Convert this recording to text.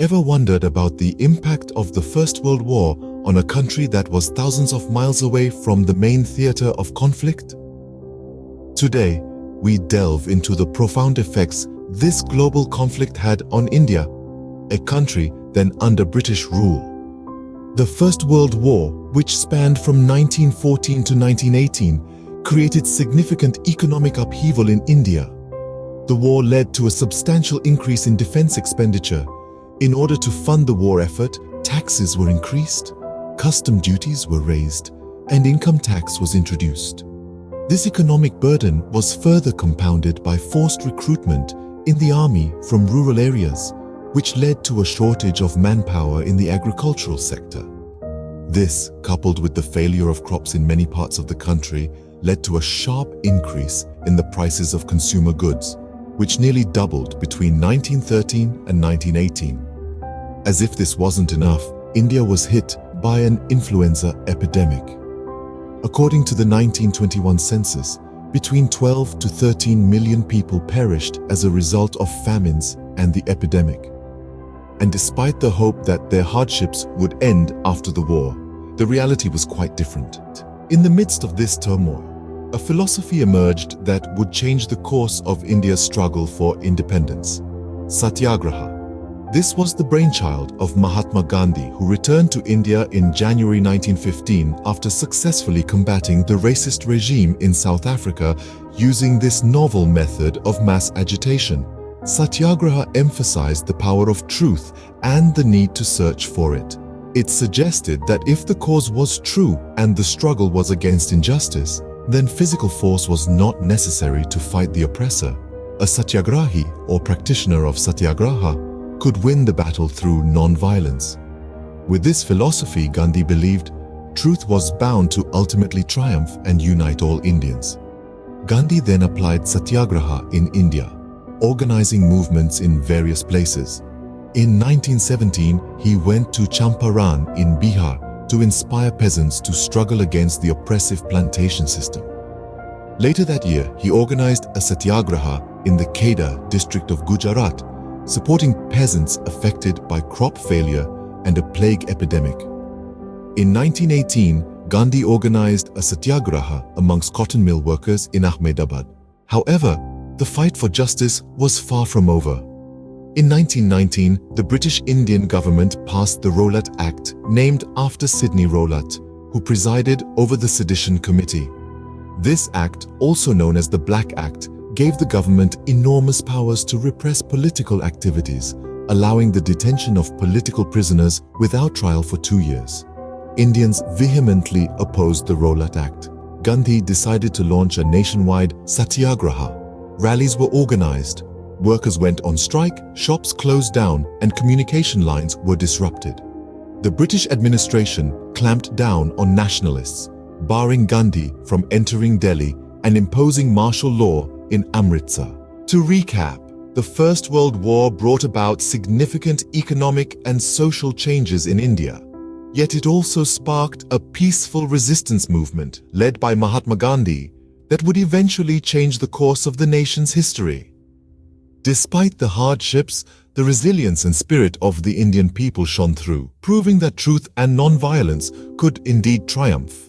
Ever wondered about the impact of the First World War on a country that was thousands of miles away from the main theater of conflict? Today, we delve into the profound effects this global conflict had on India, a country then under British rule. The First World War, which spanned from 1914 to 1918, created significant economic upheaval in India. The war led to a substantial increase in defense expenditure. In order to fund the war effort, taxes were increased, custom duties were raised, and income tax was introduced. This economic burden was further compounded by forced recruitment in the army from rural areas, which led to a shortage of manpower in the agricultural sector. This, coupled with the failure of crops in many parts of the country, led to a sharp increase in the prices of consumer goods, which nearly doubled between 1913 and 1918. As if this wasn't enough, India was hit by an influenza epidemic. According to the 1921 census, between 12 to 13 million people perished as a result of famines and the epidemic. And despite the hope that their hardships would end after the war, the reality was quite different. In the midst of this turmoil, a philosophy emerged that would change the course of India's struggle for independence: Satyagraha. This was the brainchild of Mahatma Gandhi, who returned to India in January 1915 after successfully combating the racist regime in South Africa using this novel method of mass agitation. Satyagraha emphasized the power of truth and the need to search for it. It suggested that if the cause was true and the struggle was against injustice, then physical force was not necessary to fight the oppressor. A satyagrahi, or practitioner of satyagraha, could win the battle through non-violence. With this philosophy, Gandhi believed truth was bound to ultimately triumph and unite all Indians. Gandhi then applied satyagraha in India, organizing movements in various places. In 1917, he went to Champaran in Bihar to inspire peasants to struggle against the oppressive plantation system. Later that year, he organized a satyagraha in the Kheda district of Gujarat, supporting peasants affected by crop failure and a plague epidemic. In 1918, Gandhi organized a satyagraha amongst cotton mill workers in Ahmedabad. However, the fight for justice was far from over. In 1919, the British Indian government passed the Rowlatt Act, named after Sidney Rowlatt, who presided over the Sedition Committee. This act, also known as the Black Act, gave the government enormous powers to repress political activities, allowing the detention of political prisoners without trial for 2 years. Indians vehemently opposed the Rowlatt Act. Gandhi decided to launch a nationwide satyagraha. Rallies were organized, workers went on strike, shops closed down, and communication lines were disrupted. The British administration clamped down on nationalists, barring Gandhi from entering Delhi and imposing martial law in Amritsar. To recap, the First World War brought about significant economic and social changes in India. Yet it also sparked a peaceful resistance movement led by Mahatma Gandhi that would eventually change the course of the nation's history. Despite the hardships, the resilience and spirit of the Indian people shone through, proving that truth and non-violence could indeed triumph.